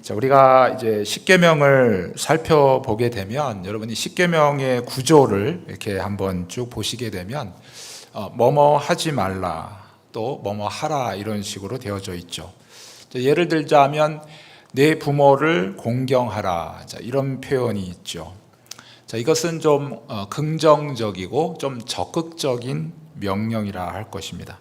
자, 우리가 이제 십계명을 살펴보게 되면 여러분이 십계명의 구조를 이렇게 한번 쭉 보시게 되면 뭐뭐 하지 말라 또 뭐뭐 하라 이런 식으로 되어져 있죠. 자, 예를 들자면 내 부모를 공경하라, 자, 이런 표현이 있죠. 자, 이것은 좀 긍정적이고 좀 적극적인 명령이라 할 것입니다.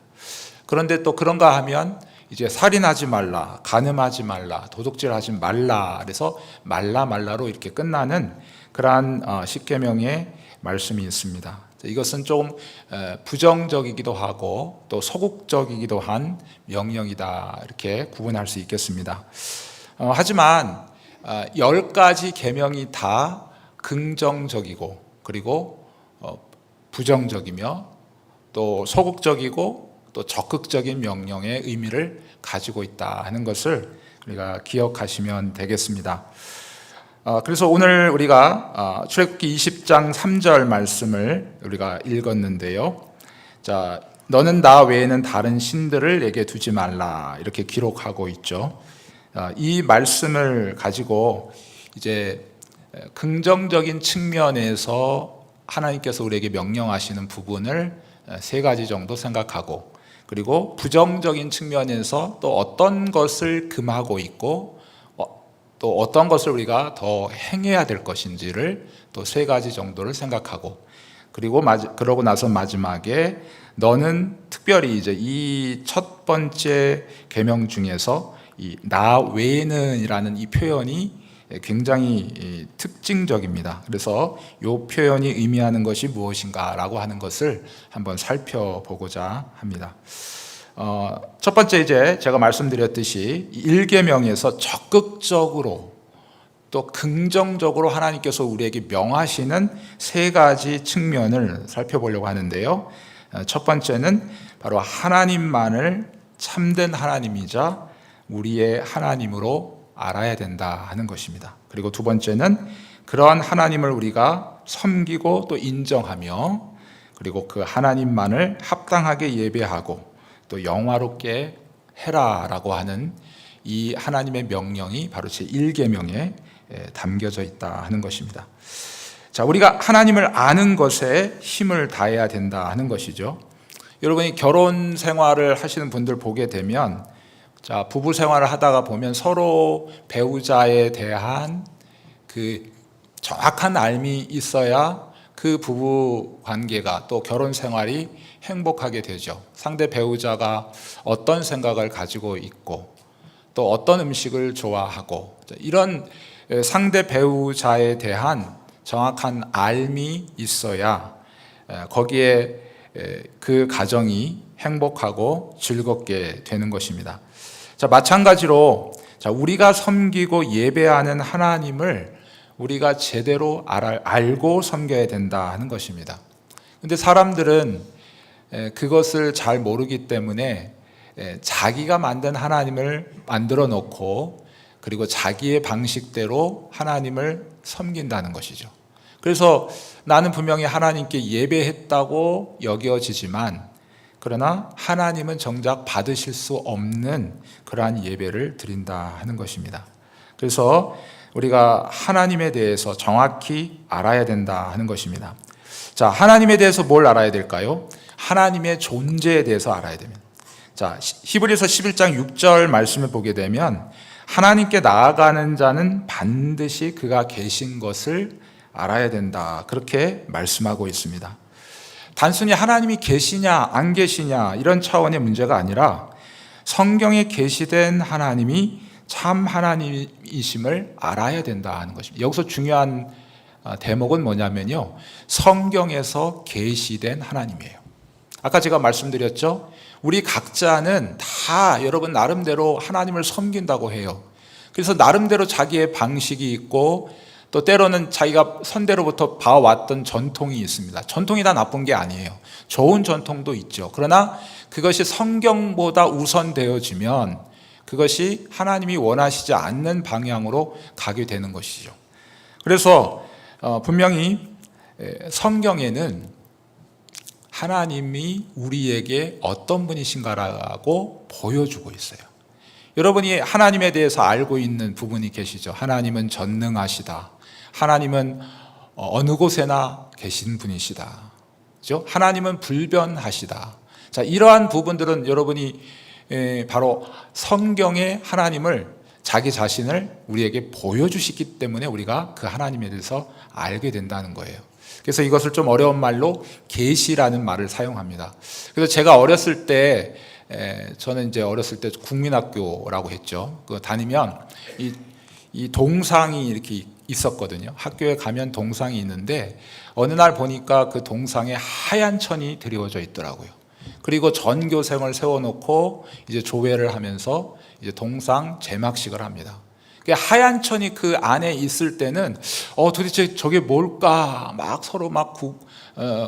그런데 또 그런가 하면 이제 살인하지 말라, 간음하지 말라, 도둑질하지 말라, 그래서 말라로 이렇게 끝나는 그러한 십계명의 말씀이 있습니다. 이것은 좀 부정적이기도 하고 또 소극적이기도 한 명령이다, 이렇게 구분할 수 있겠습니다. 하지만 10가지 계명이 다 긍정적이고 그리고 부정적이며 또 소극적이고 또 적극적인 명령의 의미를 가지고 있다 하는 것을 우리가 기억하시면 되겠습니다. 그래서 오늘 우리가 출애굽기 20장 3절 말씀을 우리가 읽었는데요. 자, 너는 나 외에는 다른 신들을 내게 두지 말라, 이렇게 기록하고 있죠. 이 말씀을 가지고 이제 긍정적인 측면에서 하나님께서 우리에게 명령하시는 부분을 세 가지 정도 생각하고, 그리고 부정적인 측면에서 또 어떤 것을 금하고 있고 또 어떤 것을 우리가 더 행해야 될 것인지를 또 세 가지 정도를 생각하고, 그리고 그러고 나서 마지막에 너는 특별히 이제 이 첫 번째 계명 중에서 이 나 외에는이라는 이 표현이 굉장히 특징적입니다. 그래서 이 표현이 의미하는 것이 무엇인가라고 하는 것을 한번 살펴보고자 합니다. 첫 번째, 이제 제가 말씀드렸듯이 1계명에서 적극적으로 또 긍정적으로 하나님께서 우리에게 명하시는 세 가지 측면을 살펴보려고 하는데요. 첫 번째는 바로 하나님만을 참된 하나님이자 우리의 하나님으로 알아야 된다 하는 것입니다. 그리고 두 번째는 그러한 하나님을 우리가 섬기고 또 인정하며, 그리고 그 하나님만을 합당하게 예배하고 또 영화롭게 해라라고 하는 이 하나님의 명령이 바로 제 1계명에 담겨져 있다 하는 것입니다. 자, 우리가 하나님을 아는 것에 힘을 다해야 된다 하는 것이죠. 여러분이 결혼 생활을 하시는 분들 보게 되면, 자, 부부 생활을 하다가 보면 서로 배우자에 대한 그 정확한 알미 있어야 그 부부 관계가 또 결혼 생활이 행복하게 되죠. 상대 배우자가 어떤 생각을 가지고 있고 또 어떤 음식을 좋아하고, 이런 상대 배우자에 대한 정확한 알미 있어야 거기에 그 가정이 행복하고 즐겁게 되는 것입니다. 자, 마찬가지로 우리가 섬기고 예배하는 하나님을 우리가 제대로 알고 섬겨야 된다 하는 것입니다. 근데 사람들은 그것을 잘 모르기 때문에 자기가 만든 하나님을 만들어 놓고 그리고 자기의 방식대로 하나님을 섬긴다는 것이죠. 그래서 나는 분명히 하나님께 예배했다고 여겨지지만, 그러나 하나님은 정작 받으실 수 없는 그러한 예배를 드린다 하는 것입니다. 그래서 우리가 하나님에 대해서 정확히 알아야 된다 하는 것입니다. 자, 하나님에 대해서 뭘 알아야 될까요? 하나님의 존재에 대해서 알아야 됩니다. 자, 히브리서 11장 6절 말씀을 보게 되면 하나님께 나아가는 자는 반드시 그가 계신 것을 알아야 된다, 그렇게 말씀하고 있습니다. 단순히 하나님이 계시냐 안 계시냐 이런 차원의 문제가 아니라 성경에 계시된 하나님이 참 하나님이심을 알아야 된다 하는 것입니다. 여기서 중요한 대목은 뭐냐면요, 성경에서 계시된 하나님이에요. 아까 제가 말씀드렸죠, 우리 각자는 다 여러분 나름대로 하나님을 섬긴다고 해요. 그래서 나름대로 자기의 방식이 있고 또 때로는 자기가 선대로부터 봐왔던 전통이 있습니다. 전통이 다 나쁜 게 아니에요. 좋은 전통도 있죠. 그러나 그것이 성경보다 우선되어지면 그것이 하나님이 원하시지 않는 방향으로 가게 되는 것이죠. 그래서 분명히 성경에는 하나님이 우리에게 어떤 분이신가라고 보여주고 있어요. 여러분이 하나님에 대해서 알고 있는 부분이 계시죠. 하나님은 전능하시다. 하나님은 어느 곳에나 계신 분이시다. 그죠? 하나님은 불변하시다. 자, 이러한 부분들은 여러분이 바로 성경의 하나님을, 자기 자신을 우리에게 보여주시기 때문에 우리가 그 하나님에 대해서 알게 된다는 거예요. 그래서 이것을 좀 어려운 말로 계시라는 말을 사용합니다. 그래서 제가 어렸을 때, 저는 이제 어렸을 때 국민학교라고 했죠. 그 다니면 이 동상이 이렇게 있었거든요. 학교에 가면 동상이 있는데 어느 날 보니까 그 동상에 하얀 천이 드리워져 있더라고요. 그리고 전교생을 세워놓고 이제 조회를 하면서 이제 동상 제막식을 합니다. 하얀 천이 그 안에 있을 때는 도대체 저게 뭘까 막 서로 막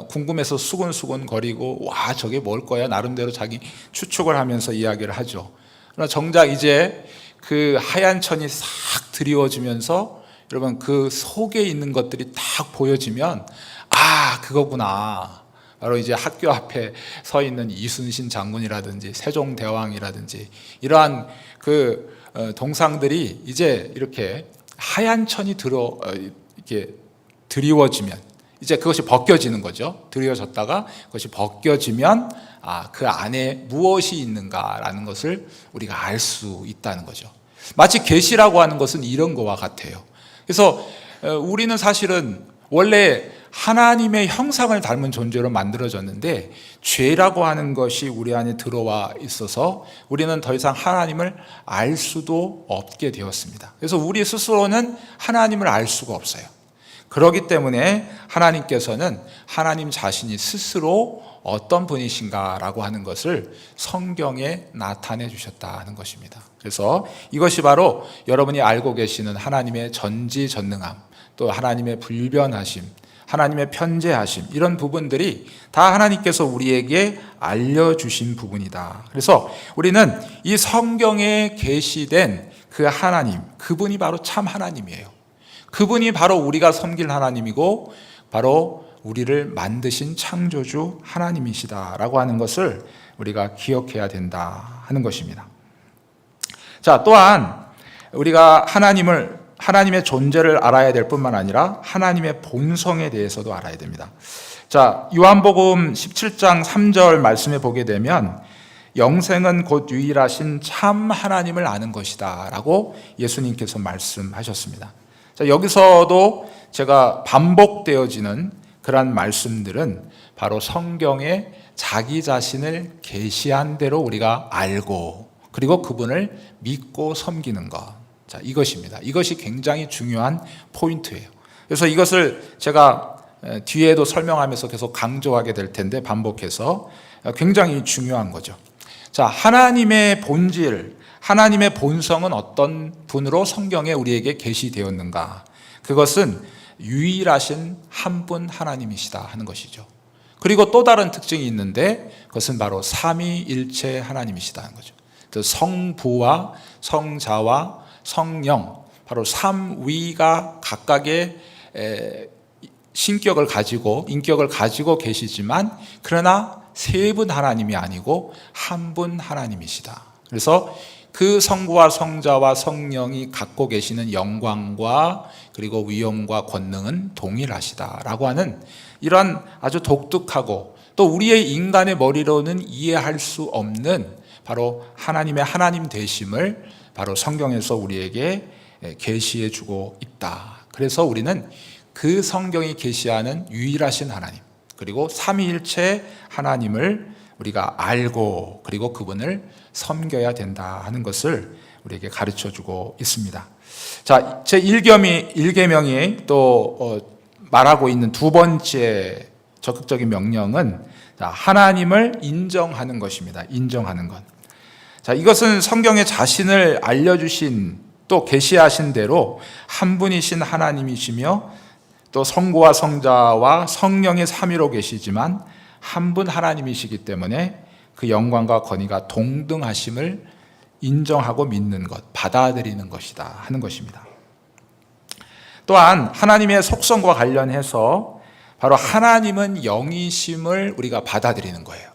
궁금해서 수근수근 거리고, 와 저게 뭘 거야, 나름대로 자기 추측을 하면서 이야기를 하죠. 그러나 정작 이제 그 하얀 천이 싹 드리워지면서 여러분 그 속에 있는 것들이 딱 보여지면, 아 그거구나. 바로 이제 학교 앞에 서 있는 이순신 장군이라든지 세종대왕이라든지 이러한 그 동상들이 이제 이렇게 하얀 천이 이렇게 드리워지면 이제 그것이 벗겨지는 거죠. 드리워졌다가 그것이 벗겨지면 그 안에 무엇이 있는가라는 것을 우리가 알 수 있다는 거죠. 마치 계시라고 하는 것은 이런 거와 같아요. 그래서 우리는 사실은 원래 하나님의 형상을 닮은 존재로 만들어졌는데 죄라고 하는 것이 우리 안에 들어와 있어서 우리는 더 이상 하나님을 알 수도 없게 되었습니다. 그래서 우리 스스로는 하나님을 알 수가 없어요. 그렇기 때문에 하나님께서는 하나님 자신이 스스로 어떤 분이신가라고 하는 것을 성경에 나타내 주셨다는 것입니다. 그래서 이것이 바로 여러분이 알고 계시는 하나님의 전지전능함, 또 하나님의 불변하심, 하나님의 편재하심, 이런 부분들이 다 하나님께서 우리에게 알려주신 부분이다. 그래서 우리는 이 성경에 계시된 그 하나님, 그분이 바로 참 하나님이에요. 그분이 바로 우리가 섬길 하나님이고 바로 우리를 만드신 창조주 하나님이시다라고 하는 것을 우리가 기억해야 된다 하는 것입니다. 자, 또한 우리가 하나님의 존재를 알아야 될 뿐만 아니라 하나님의 본성에 대해서도 알아야 됩니다. 자, 요한복음 17장 3절 말씀에 보게 되면 영생은 곧 유일하신 참 하나님을 아는 것이다 라고 예수님께서 말씀하셨습니다. 자, 여기서도 제가 반복되어지는 그러한 말씀들은 바로 성경에 자기 자신을 계시한 대로 우리가 알고 그리고 그분을 믿고 섬기는 것, 자, 이것입니다. 이것이 굉장히 중요한 포인트예요. 그래서 이것을 제가 뒤에도 설명하면서 계속 강조하게 될 텐데 반복해서 굉장히 중요한 거죠. 자, 하나님의 본질, 하나님의 본성은 어떤 분으로 성경에 우리에게 계시되었는가? 그것은 유일하신 한 분 하나님이시다 하는 것이죠. 그리고 또 다른 특징이 있는데 그것은 바로 삼위일체 하나님이시다 하는 거죠. 성부와 성자와 성령, 바로 삼위가 각각의 신격을 가지고 인격을 가지고 계시지만 그러나 세 분 하나님이 아니고 한 분 하나님이시다. 그래서 그 성부와 성자와 성령이 갖고 계시는 영광과 그리고 위엄과 권능은 동일하시다라고 하는 이런 아주 독특하고 또 우리의 인간의 머리로는 이해할 수 없는 바로 하나님의 하나님 되심을 바로 성경에서 우리에게 계시해 주고 있다. 그래서 우리는 그 성경이 계시하는 유일하신 하나님 그리고 삼위일체 하나님을 우리가 알고 그리고 그분을 섬겨야 된다 하는 것을 우리에게 가르쳐 주고 있습니다. 자, 제 1계명이 또 말하고 있는 두 번째 적극적인 명령은 하나님을 인정하는 것입니다. 인정하는 것. 자, 이것은 성경에 자신을 알려주신 또 계시하신 대로 한 분이신 하나님이시며 또 성부와 성자와 성령의 삼위로 계시지만 한 분 하나님이시기 때문에 그 영광과 권위가 동등하심을 인정하고 믿는 것, 받아들이는 것이다 하는 것입니다. 또한 하나님의 속성과 관련해서 바로 하나님은 영이심을 우리가 받아들이는 거예요.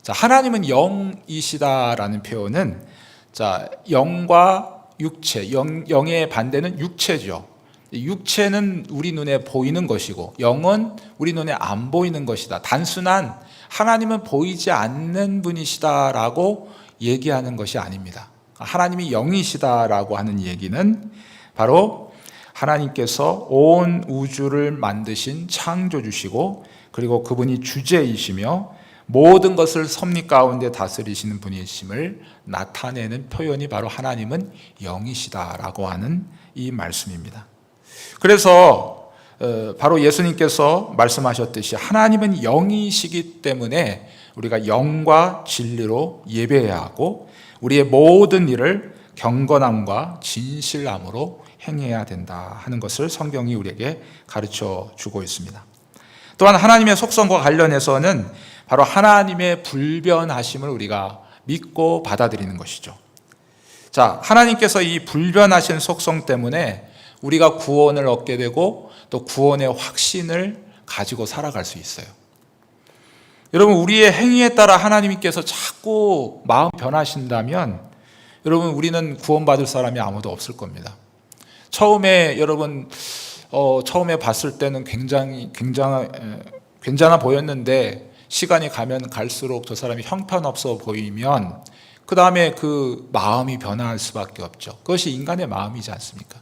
자, 하나님은 영이시다라는 표현은 자, 영과 육체, 영의 반대는 육체죠. 육체는 우리 눈에 보이는 것이고 영은 우리 눈에 안 보이는 것이다. 단순한 하나님은 보이지 않는 분이시다라고 얘기하는 것이 아닙니다. 하나님이 영이시다라고 하는 얘기는 바로 하나님께서 온 우주를 만드신 창조주시고, 그리고 그분이 주제이시며 모든 것을 섭리 가운데 다스리시는 분이심을 나타내는 표현이 바로 하나님은 영이시다라고 하는 이 말씀입니다. 그래서 바로 예수님께서 말씀하셨듯이 하나님은 영이시기 때문에 우리가 영과 진리로 예배해야 하고 우리의 모든 일을 경건함과 진실함으로 행해야 된다 하는 것을 성경이 우리에게 가르쳐 주고 있습니다. 또한 하나님의 속성과 관련해서는 바로 하나님의 불변하심을 우리가 믿고 받아들이는 것이죠. 자, 하나님께서 이 불변하신 속성 때문에 우리가 구원을 얻게 되고 또 구원의 확신을 가지고 살아갈 수 있어요. 여러분, 우리의 행위에 따라 하나님께서 자꾸 마음 변하신다면 여러분, 우리는 구원받을 사람이 아무도 없을 겁니다. 처음에 여러분 처음에 봤을 때는 괜찮아 보였는데 시간이 가면 갈수록 저 사람이 형편없어 보이면 그 다음에 그 마음이 변화할 수밖에 없죠. 그것이 인간의 마음이지 않습니까?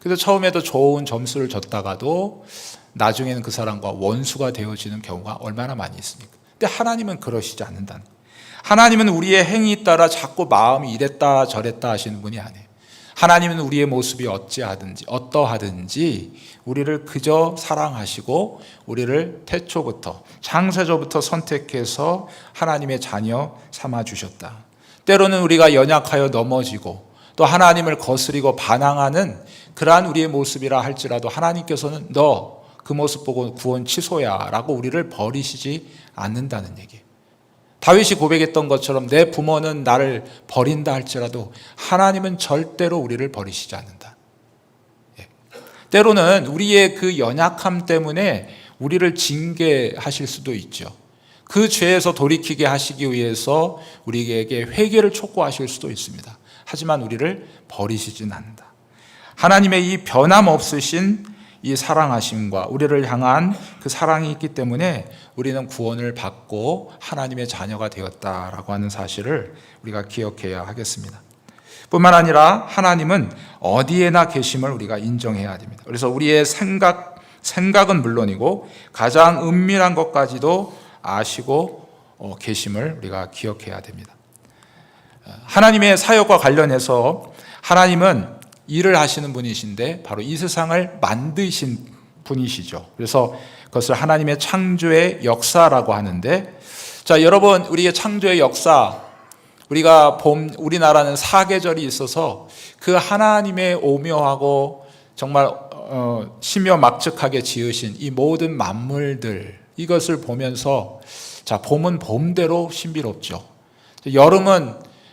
그래서 처음에도 좋은 점수를 줬다가도 나중에는 그 사람과 원수가 되어지는 경우가 얼마나 많이 있습니까? 근데 하나님은 그러시지 않는다는 거예요. 하나님은 우리의 행위에 따라 자꾸 마음이 이랬다 저랬다 하시는 분이 아니에요. 하나님은 우리의 모습이 어떠하든지 우리를 그저 사랑하시고 우리를 태초부터 창세조부터 선택해서 하나님의 자녀 삼아주셨다. 때로는 우리가 연약하여 넘어지고 또 하나님을 거스리고 반항하는 그러한 우리의 모습이라 할지라도 하나님께서는 너 그 모습 보고 구원 취소야 라고 우리를 버리시지 않는다는 얘기예요. 다윗이 고백했던 것처럼 내 부모는 나를 버린다 할지라도 하나님은 절대로 우리를 버리시지 않는다. 때로는 우리의 그 연약함 때문에 우리를 징계하실 수도 있죠. 그 죄에서 돌이키게 하시기 위해서 우리에게 회개를 촉구하실 수도 있습니다. 하지만 우리를 버리시진 않는다. 하나님의 이 변함없으신 이 사랑하심과 우리를 향한 그 사랑이 있기 때문에 우리는 구원을 받고 하나님의 자녀가 되었다라고 하는 사실을 우리가 기억해야 하겠습니다. 뿐만 아니라 하나님은 어디에나 계심을 우리가 인정해야 됩니다. 그래서 우리의 생각은 물론이고 가장 은밀한 것까지도 아시고 계심을 우리가 기억해야 됩니다. 하나님의 사역과 관련해서 하나님은 일을 하시는 분이신데 바로 이 세상을 만드신 분이시죠. 그래서 그것을 하나님의 창조의 역사라고 하는데, 자, 여러분, 우리의 창조의 역사, 우리나라는 사계절이 있어서 그 하나님의 오묘하고 정말 심요막측하게 지으신 이 모든 만물들, 이것을 보면서 자, 봄은 봄대로 신비롭죠.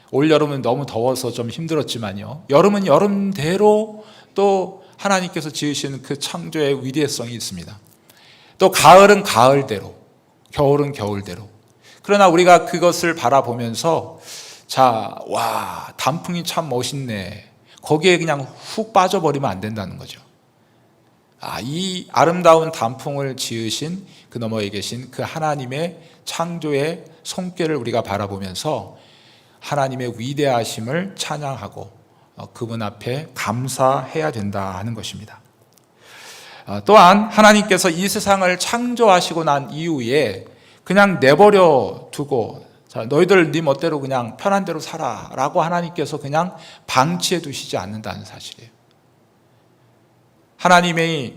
올여름은 너무 더워서 좀 힘들었지만요, 여름은 여름대로 또 하나님께서 지으신 그 창조의 위대성이 있습니다. 또 가을은 가을대로, 겨울은 겨울대로. 그러나 우리가 그것을 바라보면서 자, 와, 단풍이 참 멋있네, 거기에 그냥 훅 빠져버리면 안 된다는 거죠. 이 아름다운 단풍을 지으신 그 너머에 계신 그 하나님의 창조의 손길을 우리가 바라보면서 하나님의 위대하심을 찬양하고 그분 앞에 감사해야 된다 하는 것입니다. 또한 하나님께서 이 세상을 창조하시고 난 이후에 그냥 내버려 두고 자, 너희들 네 멋대로 그냥 편한 대로 살아 라고 하나님께서 그냥 방치해 두시지 않는다는 사실이에요. 하나님의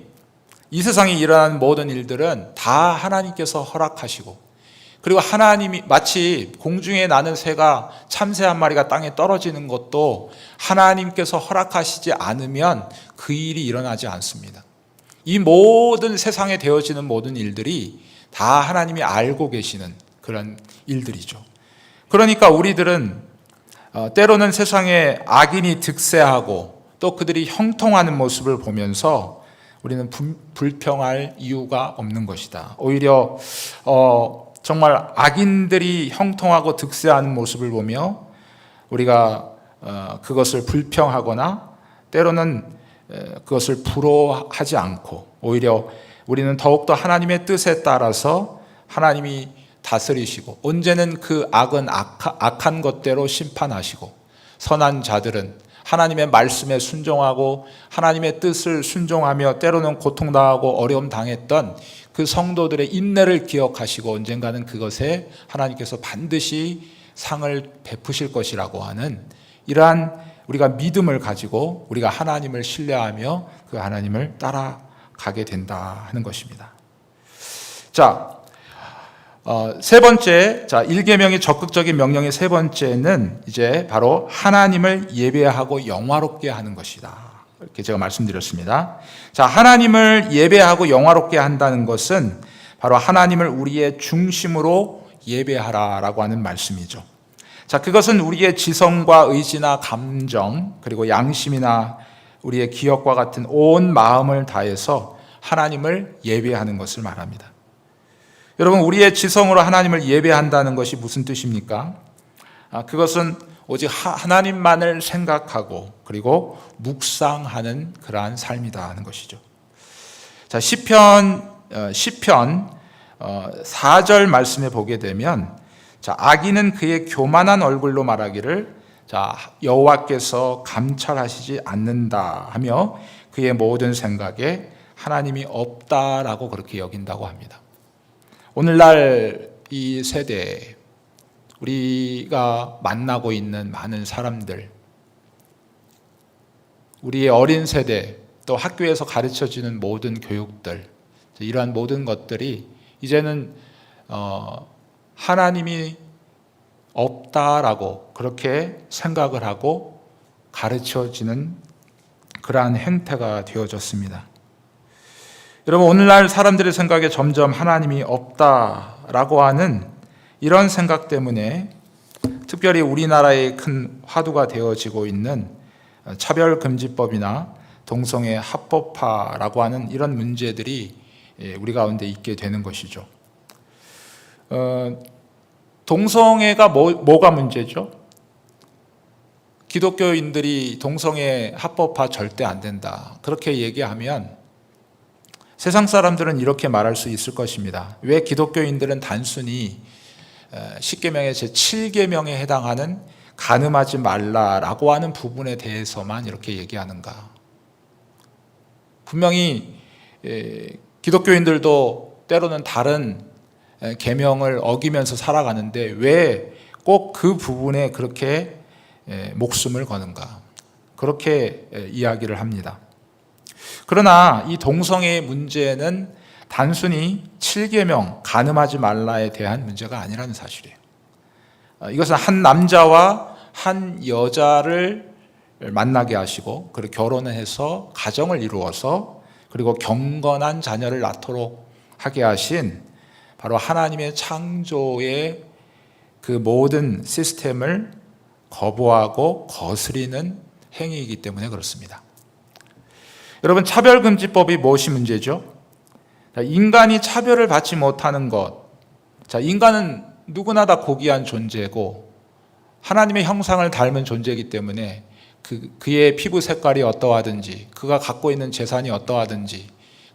이 세상에 일어나는 모든 일들은 다 하나님께서 허락하시고, 그리고 하나님이 마치 공중에 나는 새가 참새 한 마리가 땅에 떨어지는 것도 하나님께서 허락하시지 않으면 그 일이 일어나지 않습니다. 이 모든 세상에 되어지는 모든 일들이 다 하나님이 알고 계시는 그런 일들이죠. 그러니까 우리들은 때로는 세상에 악인이 득세하고 또 그들이 형통하는 모습을 보면서 우리는 불평할 이유가 없는 것이다. 오히려 정말 악인들이 형통하고 득세하는 모습을 보며 우리가 그것을 불평하거나 때로는 그것을 부러워하지 않고 오히려 우리는 더욱더 하나님의 뜻에 따라서 하나님이 다스리시고 언제는 그 악은 악한 것대로 심판하시고 선한 자들은 하나님의 말씀에 순종하고 하나님의 뜻을 순종하며 때로는 고통당하고 어려움 당했던 그 성도들의 인내를 기억하시고 언젠가는 그것에 하나님께서 반드시 상을 베푸실 것이라고 하는 이러한 우리가 믿음을 가지고 우리가 하나님을 신뢰하며 그 하나님을 따라가게 된다 하는 것입니다. 자, 세 번째, 1계명의 적극적인 명령의 세 번째는 이제 바로 하나님을 예배하고 영화롭게 하는 것이다. 이렇게 제가 말씀드렸습니다. 자, 하나님을 예배하고 영화롭게 한다는 것은 바로 하나님을 우리의 중심으로 예배하라라고 하는 말씀이죠. 자, 그것은 우리의 지성과 의지나 감정, 그리고 양심이나 우리의 기억과 같은 온 마음을 다해서 하나님을 예배하는 것을 말합니다. 여러분, 우리의 지성으로 하나님을 예배한다는 것이 무슨 뜻입니까? 그것은 오직 하나님만을 생각하고 그리고 묵상하는 그러한 삶이다 하는 것이죠. 자, 시편 4절 말씀에 보게 되면 자, 악인은 그의 교만한 얼굴로 말하기를 자, 여호와께서 감찰하시지 않는다 하며 그의 모든 생각에 하나님이 없다라고 그렇게 여긴다고 합니다. 오늘날 이 세대에 우리가 만나고 있는 많은 사람들, 우리의 어린 세대, 또 학교에서 가르쳐지는 모든 교육들, 이러한 모든 것들이 이제는 하나님이 없다라고 그렇게 생각을 하고 가르쳐지는 그러한 행태가 되어졌습니다. 여러분, 오늘날 사람들의 생각에 점점 하나님이 없다라고 하는 이런 생각 때문에 특별히 우리나라에 큰 화두가 되어지고 있는 차별금지법이나 동성애 합법화라고 하는 이런 문제들이 우리 가운데 있게 되는 것이죠. 동성애가 뭐가 문제죠? 기독교인들이 동성애 합법화 절대 안 된다, 그렇게 얘기하면 세상 사람들은 이렇게 말할 수 있을 것입니다. 왜 기독교인들은 단순히 10계명의 제7계명에 해당하는 간음하지 말라라고 하는 부분에 대해서만 이렇게 얘기하는가? 분명히 기독교인들도 때로는 다른 계명을 어기면서 살아가는데 왜 꼭 그 부분에 그렇게 목숨을 거는가? 그렇게 이야기를 합니다. 그러나 이 동성애의 문제는 단순히 7계명 간음하지 말라에 대한 문제가 아니라는 사실이에요. 이것은 한 남자와 한 여자를 만나게 하시고 그리고 결혼을 해서 가정을 이루어서 그리고 경건한 자녀를 낳도록 하게 하신 바로 하나님의 창조의 그 모든 시스템을 거부하고 거스리는 행위이기 때문에 그렇습니다. 여러분, 차별금지법이 무엇이 문제죠? 인간이 차별을 받지 못하는 것. 인간은 누구나 다 고귀한 존재고 하나님의 형상을 닮은 존재이기 때문에 그의 피부 색깔이 어떠하든지 그가 갖고 있는 재산이 어떠하든지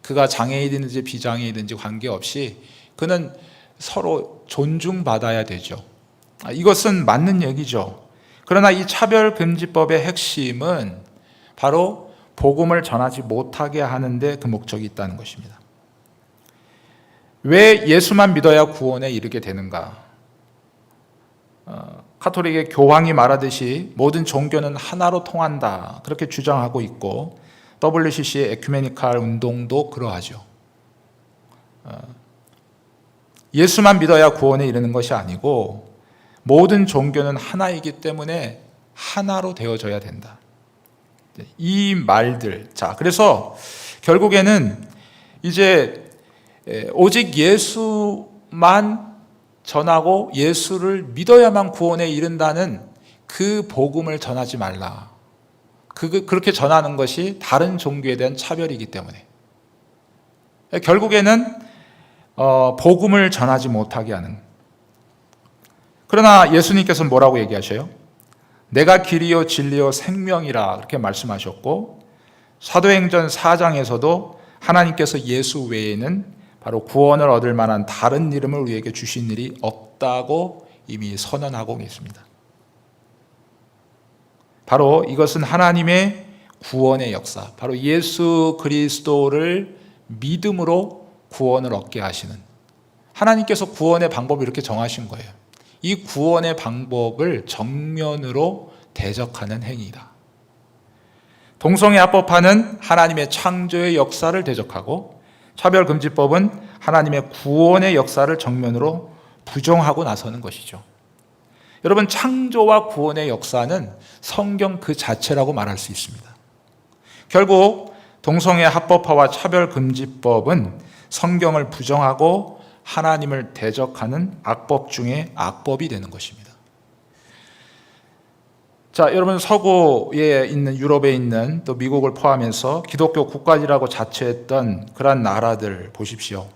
그가 장애인이든지 비장애인이든지 관계없이 그는 서로 존중받아야 되죠. 이것은 맞는 얘기죠. 그러나 이 차별금지법의 핵심은 바로 복음을 전하지 못하게 하는데 그 목적이 있다는 것입니다. 왜 예수만 믿어야 구원에 이르게 되는가? 카톨릭의 교황이 말하듯이 모든 종교는 하나로 통한다, 그렇게 주장하고 있고 WCC의 에큐메니칼 운동도 그러하죠. 예수만 믿어야 구원에 이르는 것이 아니고 모든 종교는 하나이기 때문에 하나로 되어져야 된다. 이 말들. 자, 그래서 결국에는 이제 오직 예수만 전하고 예수를 믿어야만 구원에 이른다는 그 복음을 전하지 말라. 그렇게 전하는 것이 다른 종교에 대한 차별이기 때문에 결국에는 복음을 전하지 못하게 하는. 그러나 예수님께서는 뭐라고 얘기하셔요? 내가 길이요 진리요 생명이라 그렇게 말씀하셨고, 사도행전 4장에서도 하나님께서 예수 외에는 바로 구원을 얻을 만한 다른 이름을 우리에게 주신 일이 없다고 이미 선언하고 계십니다. 바로 이것은 하나님의 구원의 역사, 바로 예수 그리스도를 믿음으로 구원을 얻게 하시는, 하나님께서 구원의 방법을 이렇게 정하신 거예요. 이 구원의 방법을 정면으로 대적하는 행위이다. 동성애 합법화는 하나님의 창조의 역사를 대적하고, 차별금지법은 하나님의 구원의 역사를 정면으로 부정하고 나서는 것이죠. 여러분, 창조와 구원의 역사는 성경 그 자체라고 말할 수 있습니다. 결국 동성애 합법화와 차별금지법은 성경을 부정하고 하나님을 대적하는 악법 중에 악법이 되는 것입니다. 자, 여러분, 서구에 있는, 유럽에 있는, 또 미국을 포함해서 기독교 국가지라고 자처했던 그러한 나라들 보십시오.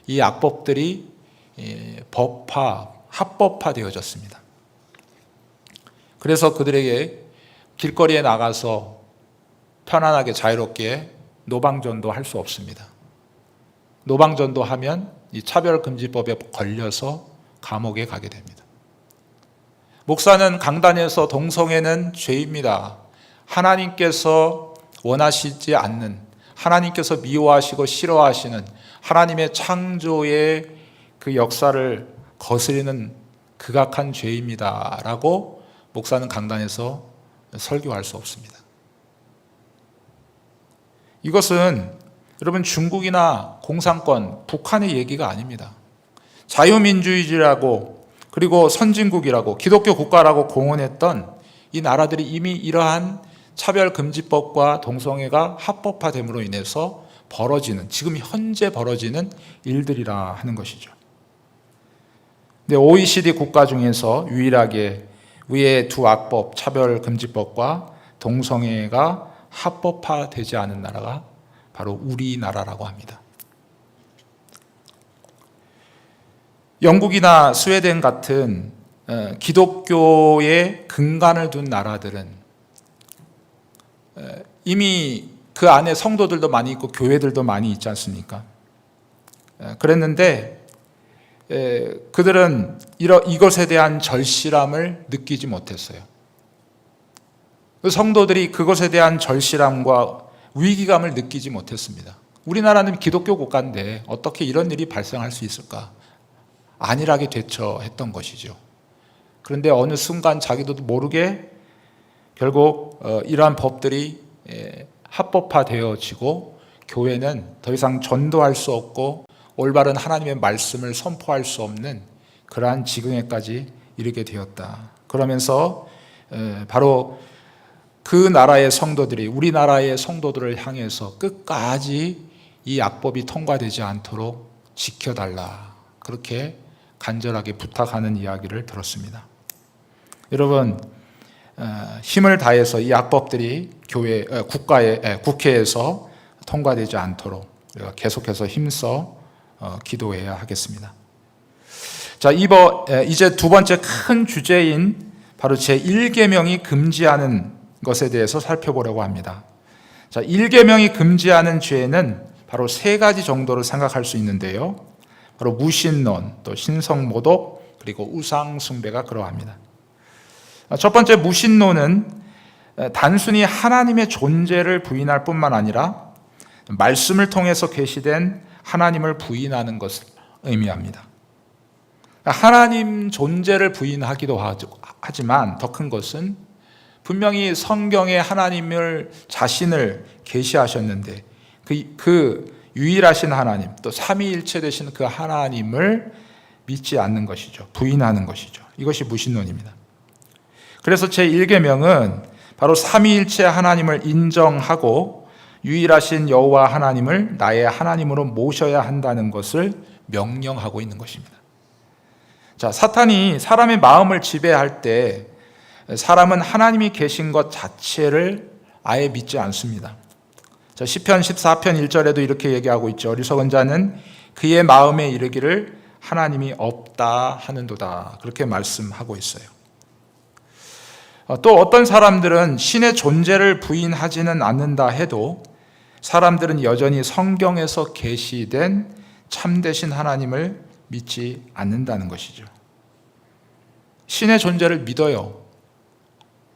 이 악법들이 합법화 되어졌습니다. 그래서 그들에게 길거리에 나가서 편안하게 자유롭게 노방전도 할 수 없습니다. 노방전도 하면 이 차별금지법에 걸려서 감옥에 가게 됩니다. 목사는 강단에서 동성애는 죄입니다, 하나님께서 원하시지 않는, 하나님께서 미워하시고 싫어하시는 하나님의 창조의 그 역사를 거스리는 극악한 죄입니다 라고 목사는 강단에서 설교할 수 없습니다. 이것은 여러분 중국이나 공산권, 북한의 얘기가 아닙니다. 자유민주주의라고, 그리고 선진국이라고, 기독교 국가라고 공언했던 이 나라들이 이미 이러한 차별금지법과 동성애가 합법화됨으로 인해서 벌어지는, 지금 현재 벌어지는 일들이라 하는 것이죠. 근데 OECD 국가 중에서 유일하게 위의 두 악법, 차별금지법과 동성애가 합법화되지 않은 나라가 바로 우리나라라고 합니다. 영국이나 스웨덴 같은 기독교의 근간을 둔 나라들은 이미 그 안에 성도들도 많이 있고 교회들도 많이 있지 않습니까? 그랬는데 그들은 이것에 대한 절실함을 느끼지 못했어요. 성도들이 그것에 대한 절실함과 위기감을 느끼지 못했습니다. 우리나라는 기독교 국가인데 어떻게 이런 일이 발생할 수 있을까? 안일하게 대처했던 것이죠. 그런데 어느 순간 자기도 모르게 결국 이러한 법들이 합법화되어지고 교회는 더 이상 전도할 수 없고 올바른 하나님의 말씀을 선포할 수 없는 그러한 지경에까지 이르게 되었다. 그러면서 바로 그 나라의 성도들이 우리나라의 성도들을 향해서 끝까지 이 악법이 통과되지 않도록 지켜달라, 그렇게 간절하게 부탁하는 이야기를 들었습니다. 여러분, 힘을 다해서 이 악법들이 국회에서 통과되지 않도록 우리가 계속해서 힘써 기도해야 하겠습니다. 자, 이제 두 번째 큰 주제인 바로 제1계명이 금지하는 것에 대해서 살펴보려고 합니다. 자, 1계명이 금지하는 죄는 바로 세 가지 정도로 생각할 수 있는데요. 바로 무신론, 또 신성모독, 그리고 우상숭배가 그러합니다. 첫 번째 무신론은 단순히 하나님의 존재를 부인할 뿐만 아니라 말씀을 통해서 계시된 하나님을 부인하는 것을 의미합니다. 하나님 존재를 부인하기도 하지만 더 큰 것은 분명히 성경에 하나님을 자신을 계시하셨는데 그 유일하신 하나님, 또 삼위일체 되신 그 하나님을 믿지 않는 것이죠. 부인하는 것이죠. 이것이 무신론입니다. 그래서 제1계명은 바로 삼위일체 하나님을 인정하고 유일하신 여호와 하나님을 나의 하나님으로 모셔야 한다는 것을 명령하고 있는 것입니다. 자, 사탄이 사람의 마음을 지배할 때 사람은 하나님이 계신 것 자체를 아예 믿지 않습니다. 자, 시편 14편 1절에도 이렇게 얘기하고 있죠. 어리석은 자는 그의 마음에 이르기를 하나님이 없다 하는도다, 그렇게 말씀하고 있어요. 또 어떤 사람들은 신의 존재를 부인하지는 않는다 해도 사람들은 여전히 성경에서 계시된 참되신 하나님을 믿지 않는다는 것이죠. 신의 존재를 믿어요.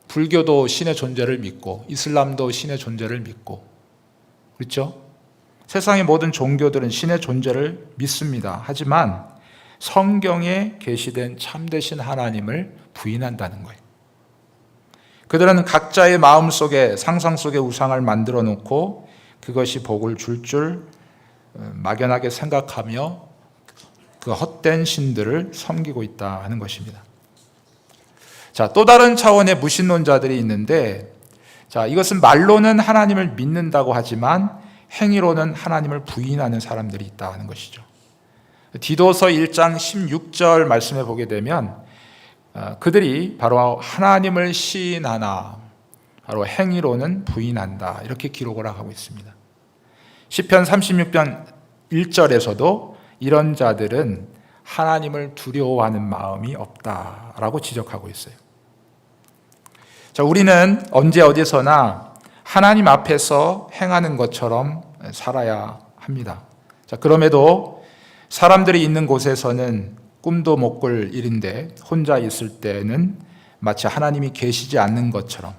불교도 신의 존재를 믿고 이슬람도 신의 존재를 믿고, 그렇죠? 세상의 모든 종교들은 신의 존재를 믿습니다. 하지만 성경에 계시된 참되신 하나님을 부인한다는 거예요. 그들은 각자의 마음속에 상상 속의 우상을 만들어 놓고 그것이 복을 줄 막연하게 생각하며 그 헛된 신들을 섬기고 있다 하는 것입니다. 자, 또 다른 차원의 무신론자들이 있는데, 자, 이것은 말로는 하나님을 믿는다고 하지만 행위로는 하나님을 부인하는 사람들이 있다 하는 것이죠. 디도서 1장 16절 말씀에 보게 되면 그들이 바로 하나님을 시인하나 바로 행위로는 부인한다, 이렇게 기록을 하고 있습니다. 시편 36편 1절에서도 이런 자들은 하나님을 두려워하는 마음이 없다라고 지적하고 있어요. 자, 우리는 언제 어디서나 하나님 앞에서 행하는 것처럼 살아야 합니다. 자, 그럼에도 사람들이 있는 곳에서는 꿈도 못 꿀 일인데 혼자 있을 때는 마치 하나님이 계시지 않는 것처럼,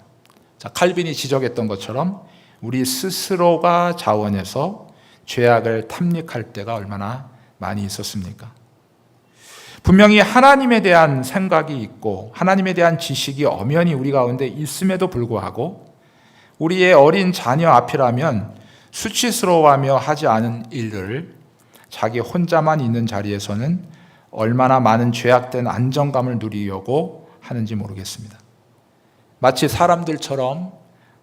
자, 칼빈이 지적했던 것처럼 우리 스스로가 자원해서 죄악을 탐닉할 때가 얼마나 많이 있었습니까? 분명히 하나님에 대한 생각이 있고 하나님에 대한 지식이 엄연히 우리 가운데 있음에도 불구하고 우리의 어린 자녀 앞이라면 수치스러워하며 하지 않은 일을 자기 혼자만 있는 자리에서는 얼마나 많은 죄악된 안정감을 누리려고 하는지 모르겠습니다. 마치 사람들처럼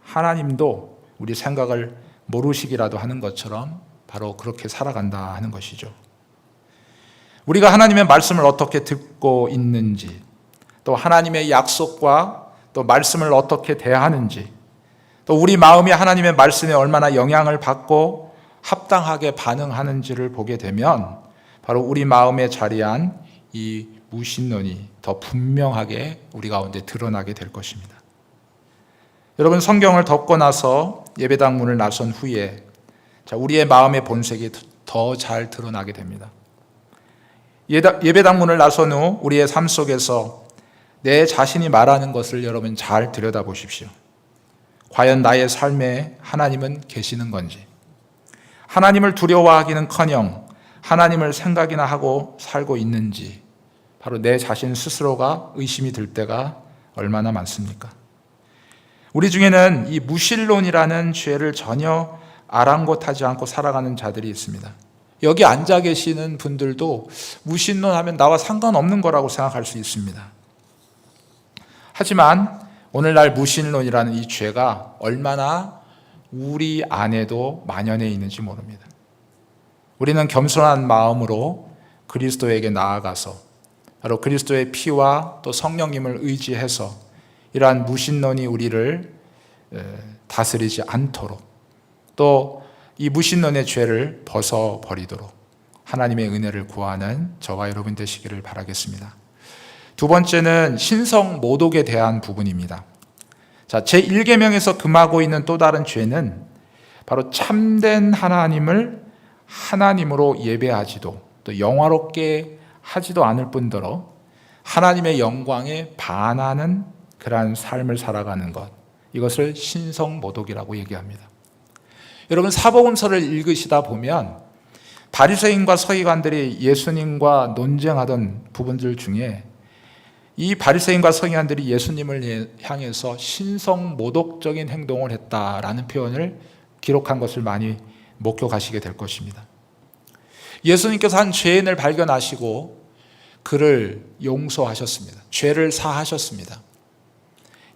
하나님도 우리 생각을 모르시기라도 하는 것처럼 바로 그렇게 살아간다 하는 것이죠. 우리가 하나님의 말씀을 어떻게 듣고 있는지, 또 하나님의 약속과 또 말씀을 어떻게 대하는지, 또 우리 마음이 하나님의 말씀에 얼마나 영향을 받고 합당하게 반응하는지를 보게 되면 바로 우리 마음에 자리한 이 무신론이 더 분명하게 우리 가운데 드러나게 될 것입니다. 여러분, 성경을 덮고 나서 예배당 문을 나선 후에 우리의 마음의 본색이 더 잘 드러나게 됩니다. 예배당 문을 나선 후 우리의 삶 속에서 내 자신이 말하는 것을 여러분 잘 들여다보십시오. 과연 나의 삶에 하나님은 계시는 건지, 하나님을 두려워하기는커녕 하나님을 생각이나 하고 살고 있는지, 바로 내 자신 스스로가 의심이 들 때가 얼마나 많습니까? 우리 중에는 이 무신론이라는 죄를 전혀 아랑곳하지 않고 살아가는 자들이 있습니다. 여기 앉아 계시는 분들도 무신론 하면 나와 상관없는 거라고 생각할 수 있습니다. 하지만 오늘날 무신론이라는 이 죄가 얼마나 우리 안에도 만연해 있는지 모릅니다. 우리는 겸손한 마음으로 그리스도에게 나아가서 바로 그리스도의 피와 또 성령님을 의지해서 이러한 무신론이 우리를 다스리지 않도록, 또 이 무신론의 죄를 벗어버리도록 하나님의 은혜를 구하는 저와 여러분 되시기를 바라겠습니다. 두 번째는 신성 모독에 대한 부분입니다. 자, 제1계명에서 금하고 있는 또 다른 죄는 바로 참된 하나님을 하나님으로 예배하지도 또 영화롭게 하지도 않을 뿐더러 하나님의 영광에 반하는 그러한 삶을 살아가는 것, 이것을 신성 모독이라고 얘기합니다. 여러분, 사복음서를 읽으시다 보면 바리새인과 서기관들이 예수님과 논쟁하던 부분들 중에 이 바리새인과 서기관들이 예수님을 향해서 신성 모독적인 행동을 했다라는 표현을 기록한 것을 많이 목격하시게 될 것입니다. 예수님께서 한 죄인을 발견하시고 그를 용서하셨습니다. 죄를 사하셨습니다.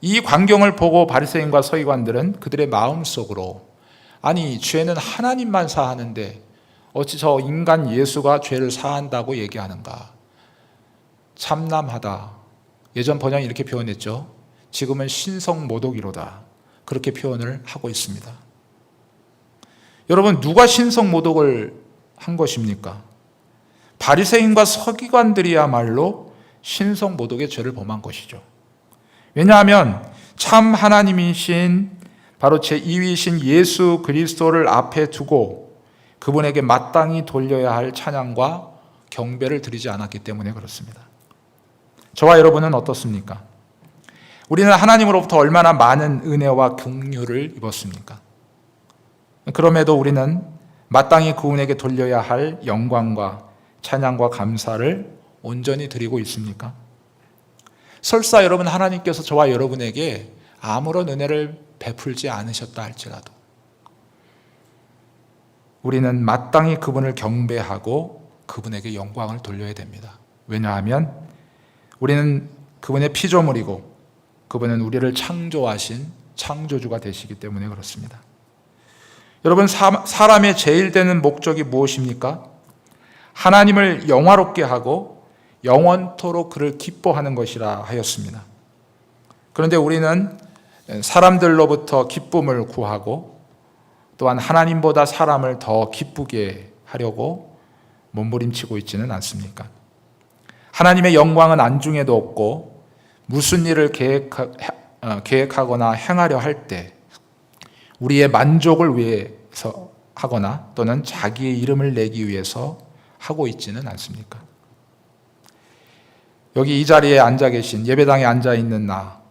이 광경을 보고 바리새인과 서기관들은 그들의 마음속으로, 아니, 죄는 하나님만 사하는데 어찌 저 인간 예수가 죄를 사한다고 얘기하는가? 참남하다. 예전 번역이 이렇게 표현했죠. 지금은 신성모독이로다. 그렇게 표현을 하고 있습니다. 여러분, 누가 신성모독을 한 것입니까? 바리새인과 서기관들이야말로 신성모독의 죄를 범한 것이죠. 왜냐하면 참 하나님이신 바로 제2위이신 예수 그리스도를 앞에 두고 그분에게 마땅히 돌려야 할 찬양과 경배를 드리지 않았기 때문에 그렇습니다. 저와 여러분은 어떻습니까? 우리는 하나님으로부터 얼마나 많은 은혜와 긍휼을 입었습니까? 그럼에도 우리는 마땅히 그분에게 돌려야 할 영광과 찬양과 감사를 온전히 드리고 있습니까? 설사 여러분 하나님께서 저와 여러분에게 아무런 은혜를 베풀지 않으셨다 할지라도 우리는 마땅히 그분을 경배하고 그분에게 영광을 돌려야 됩니다. 왜냐하면 우리는 그분의 피조물이고 그분은 우리를 창조하신 창조주가 되시기 때문에 그렇습니다. 여러분, 사람의 제일 되는 목적이 무엇입니까? 하나님을 영화롭게 하고 영원토록 그를 기뻐하는 것이라 하였습니다. 그런데 우리는 사람들로부터 기쁨을 구하고 또한 하나님보다 사람을 더 기쁘게 하려고 몸부림치고 있지는 않습니까? 하나님의 영광은 안중에도 없고 무슨 일을 계획하거나 행하려 할 때 우리의 만족을 위해서 하거나 또는 자기의 이름을 내기 위해서 하고 있지는 않습니까? 여기 이 자리에 앉아 계신 예배당에 앉아 있는 나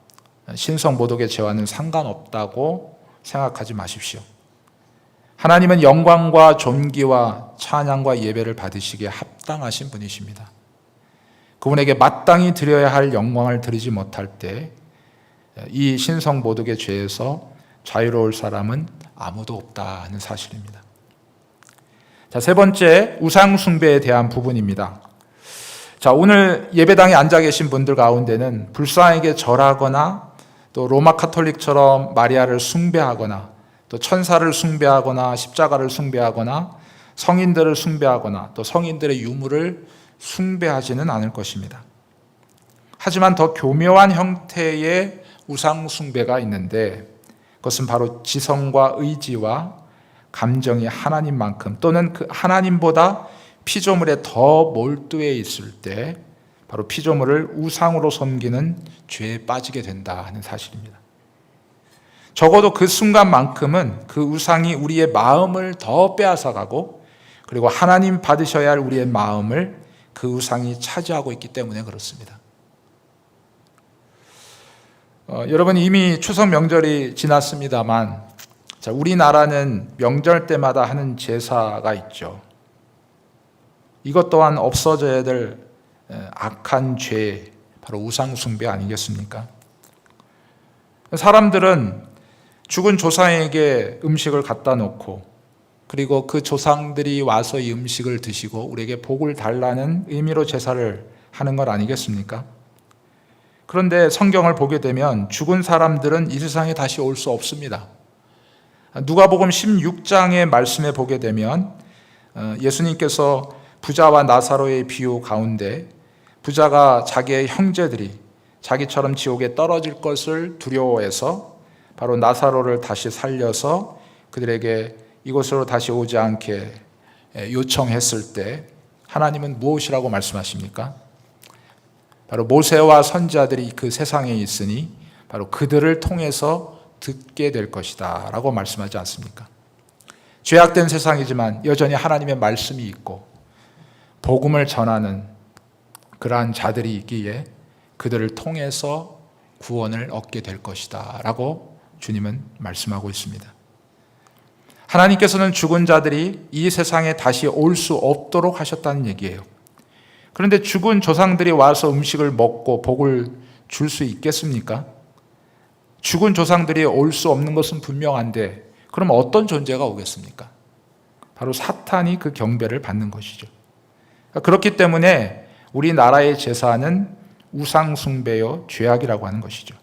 신성 모독의 죄와는 상관없다고 생각하지 마십시오. 하나님은 영광과 존귀와 찬양과 예배를 받으시기에 합당하신 분이십니다. 그분에게 마땅히 드려야 할 영광을 드리지 못할 때 이 신성 모독의 죄에서 자유로울 사람은 아무도 없다 하는 사실입니다. 자, 세 번째, 우상 숭배에 대한 부분입니다. 자, 오늘 예배당에 앉아 계신 분들 가운데는 불쌍하게 절하거나 또 로마 카톨릭처럼 마리아를 숭배하거나 또 천사를 숭배하거나 십자가를 숭배하거나 성인들을 숭배하거나 또 성인들의 유물을 숭배하지는 않을 것입니다. 하지만 더 교묘한 형태의 우상 숭배가 있는데 그것은 바로 지성과 의지와 감정이 하나님만큼 또는 그 하나님보다 피조물에 더 몰두해 있을 때 바로 피조물을 우상으로 섬기는 죄에 빠지게 된다 하는 사실입니다. 적어도 그 순간만큼은 그 우상이 우리의 마음을 더 빼앗아가고 그리고 하나님 받으셔야 할 우리의 마음을 그 우상이 차지하고 있기 때문에 그렇습니다. 여러분, 이미 추석 명절이 지났습니다만 우리나라는 명절 때마다 하는 제사가 있죠. 이것 또한 없어져야 될 악한 죄, 바로 우상 숭배 아니겠습니까? 사람들은 죽은 조상에게 음식을 갖다 놓고 그리고 그 조상들이 와서 이 음식을 드시고 우리에게 복을 달라는 의미로 제사를 하는 것 아니겠습니까? 그런데 성경을 보게 되면 죽은 사람들은 이 세상에 다시 올 수 없습니다. 누가복음 16장의 말씀에 보게 되면 예수님께서 부자와 나사로의 비유 가운데 부자가 자기의 형제들이 자기처럼 지옥에 떨어질 것을 두려워해서 바로 나사로를 다시 살려서 그들에게 이곳으로 다시 오지 않게 요청했을 때 하나님은 무엇이라고 말씀하십니까? 바로 모세와 선지자들이 그 세상에 있으니 바로 그들을 통해서 듣게 될 것이다 라고 말씀하지 않습니까? 죄악된 세상이지만 여전히 하나님의 말씀이 있고 복음을 전하는 그러한 자들이 있기에 그들을 통해서 구원을 얻게 될 것이다 라고 주님은 말씀하고 있습니다. 하나님께서는 죽은 자들이 이 세상에 다시 올 수 없도록 하셨다는 얘기예요. 그런데 죽은 조상들이 와서 음식을 먹고 복을 줄 수 있겠습니까? 죽은 조상들이 올 수 없는 것은 분명한데 그럼 어떤 존재가 오겠습니까? 바로 사탄이 그 경배를 받는 것이죠. 그렇기 때문에 우리나라의 제사는 우상 숭배요 죄악이라고 하는 것이죠.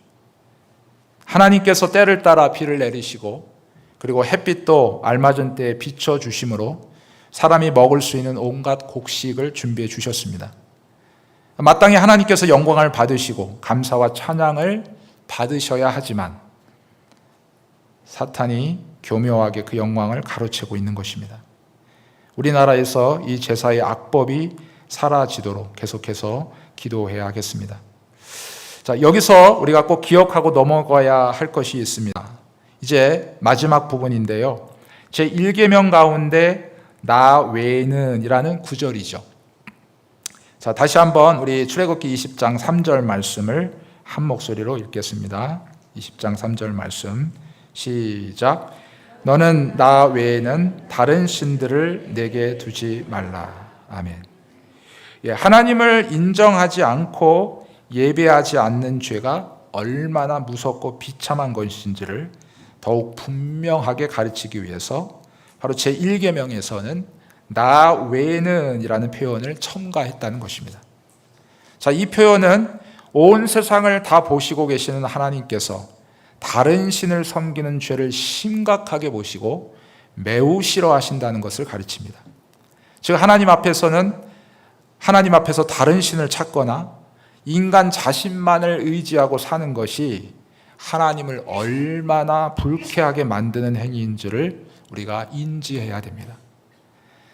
하나님께서 때를 따라 비를 내리시고 그리고 햇빛도 알맞은 때에 비춰주심으로 사람이 먹을 수 있는 온갖 곡식을 준비해 주셨습니다. 마땅히 하나님께서 영광을 받으시고 감사와 찬양을 받으셔야 하지만 사탄이 교묘하게 그 영광을 가로채고 있는 것입니다. 우리나라에서 이 제사의 악법이 사라지도록 계속해서 기도해야 하겠습니다. 자, 여기서 우리가 꼭 기억하고 넘어가야 할 것이 있습니다. 이제 마지막 부분인데요. 제1계명 가운데 나 외에는 이라는 구절이죠. 자, 다시 한번 우리 출애굽기 20장 3절 말씀을 한 목소리로 읽겠습니다. 20장 3절 말씀 시작. 너는 나 외에는 다른 신들을 내게 두지 말라. 아멘. 하나님을 인정하지 않고 예배하지 않는 죄가 얼마나 무섭고 비참한 것인지를 더욱 분명하게 가르치기 위해서 바로 제1계명에서는 나 외에는 이라는 표현을 첨가했다는 것입니다. 자, 이 표현은 온 세상을 다 보시고 계시는 하나님께서 다른 신을 섬기는 죄를 심각하게 보시고 매우 싫어하신다는 것을 가르칩니다. 즉 하나님 앞에서 다른 신을 찾거나 인간 자신만을 의지하고 사는 것이 하나님을 얼마나 불쾌하게 만드는 행위인지를 우리가 인지해야 됩니다.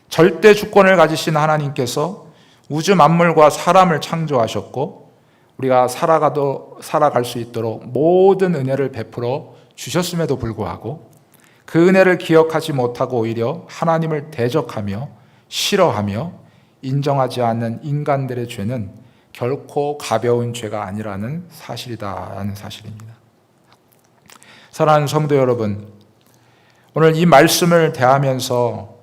절대 주권을 가지신 하나님께서 우주 만물과 사람을 창조하셨고 우리가 살아갈 수 있도록 모든 은혜를 베풀어 주셨음에도 불구하고 그 은혜를 기억하지 못하고 오히려 하나님을 대적하며 싫어하며 인정하지 않는 인간들의 죄는 결코 가벼운 죄가 아니라는 사실이다라는 사실입니다. 사랑하는 성도 여러분, 오늘 이 말씀을 대하면서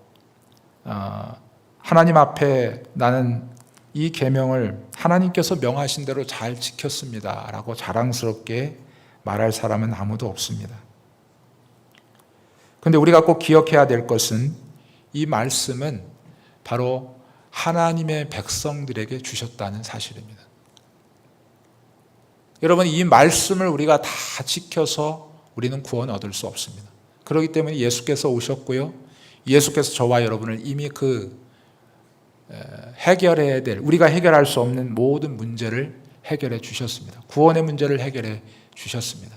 하나님 앞에 나는 이 계명을 하나님께서 명하신 대로 잘 지켰습니다 라고 자랑스럽게 말할 사람은 아무도 없습니다. 그런데 우리가 꼭 기억해야 될 것은 이 말씀은 바로 하나님의 백성들에게 주셨다는 사실입니다. 여러분, 이 말씀을 우리가 다 지켜서 우리는 구원 얻을 수 없습니다. 그렇기 때문에 예수께서 오셨고요. 예수께서 저와 여러분을 이미 해결해야 될, 우리가 해결할 수 없는 모든 문제를 해결해 주셨습니다. 구원의 문제를 해결해 주셨습니다.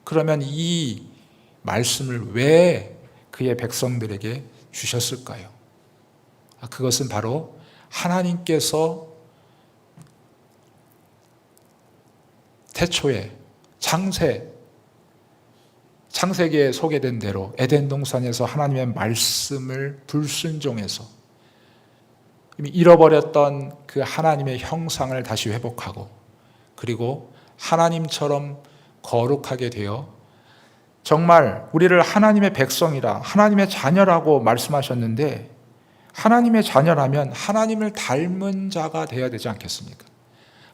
그러면 이 말씀을 왜 그의 백성들에게 주셨을까요? 그것은 바로 하나님께서 태초에 창세기에 소개된 대로 에덴 동산에서 하나님의 말씀을 불순종해서 이미 잃어버렸던 그 하나님의 형상을 다시 회복하고 그리고 하나님처럼 거룩하게 되어 정말 우리를 하나님의 백성이라 하나님의 자녀라고 말씀하셨는데 하나님의 자녀라면 하나님을 닮은 자가 되어야 되지 않겠습니까?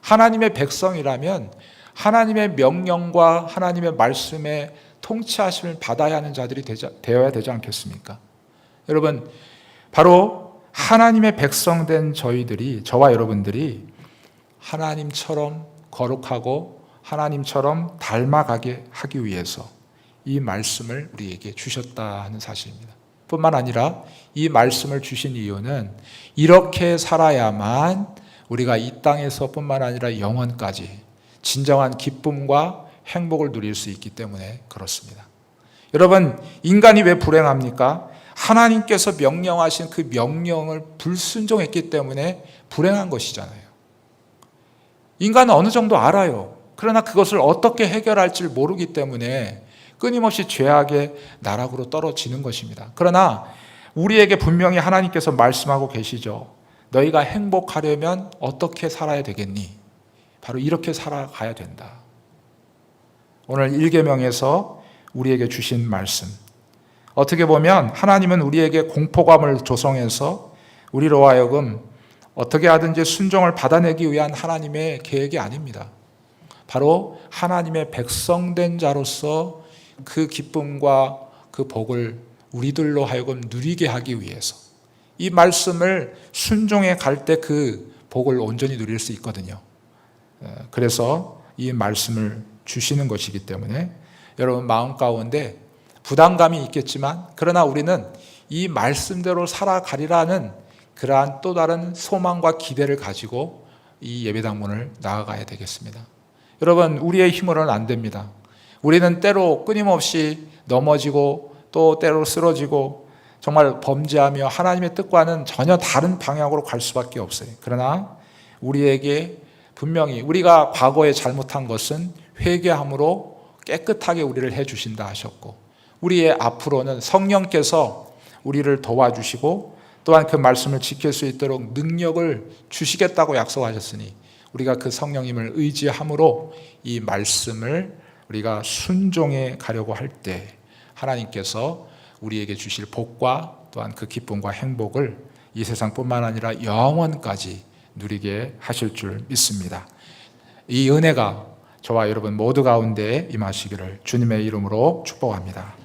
하나님의 백성이라면 하나님의 명령과 하나님의 말씀의 통치하심을 받아야 하는 자들이 되어야 되지 않겠습니까? 여러분, 바로 하나님의 백성된 저와 여러분들이 하나님처럼 거룩하고 하나님처럼 닮아가게 하기 위해서 이 말씀을 우리에게 주셨다는 사실입니다. 뿐만 아니라 이 말씀을 주신 이유는 이렇게 살아야만 우리가 이 땅에서 뿐만 아니라 영원까지 진정한 기쁨과 행복을 누릴 수 있기 때문에 그렇습니다. 여러분, 인간이 왜 불행합니까? 하나님께서 명령하신 그 명령을 불순종했기 때문에 불행한 것이잖아요. 인간은 어느 정도 알아요. 그러나 그것을 어떻게 해결할지 모르기 때문에 끊임없이 죄악의 나락으로 떨어지는 것입니다. 그러나 우리에게 분명히 하나님께서 말씀하고 계시죠. 너희가 행복하려면 어떻게 살아야 되겠니? 바로 이렇게 살아가야 된다. 오늘 1계명에서 우리에게 주신 말씀, 어떻게 보면 하나님은 우리에게 공포감을 조성해서 우리로 하여금 어떻게 하든지 순종을 받아내기 위한 하나님의 계획이 아닙니다. 바로 하나님의 백성된 자로서 그 기쁨과 그 복을 우리들로 하여금 누리게 하기 위해서 이 말씀을 순종해 갈 때 그 복을 온전히 누릴 수 있거든요. 그래서 이 말씀을 주시는 것이기 때문에 여러분 마음 가운데 부담감이 있겠지만 그러나 우리는 이 말씀대로 살아가리라는 그러한 또 다른 소망과 기대를 가지고 이 예배당문을 나아가야 되겠습니다. 여러분, 우리의 힘으로는 안 됩니다. 우리는 때로 끊임없이 넘어지고 또 때로 쓰러지고 정말 범죄하며 하나님의 뜻과는 전혀 다른 방향으로 갈 수밖에 없어요. 그러나 우리에게 분명히 우리가 과거에 잘못한 것은 회개함으로 깨끗하게 우리를 해주신다 하셨고, 우리의 앞으로는 성령께서 우리를 도와주시고 또한 그 말씀을 지킬 수 있도록 능력을 주시겠다고 약속하셨으니, 우리가 그 성령님을 의지함으로 이 말씀을 우리가 순종해 가려고 할 때 하나님께서 우리에게 주실 복과 또한 그 기쁨과 행복을 이 세상뿐만 아니라 영원까지 누리게 하실 줄 믿습니다. 이 은혜가 저와 여러분 모두 가운데 임하시기를 주님의 이름으로 축복합니다.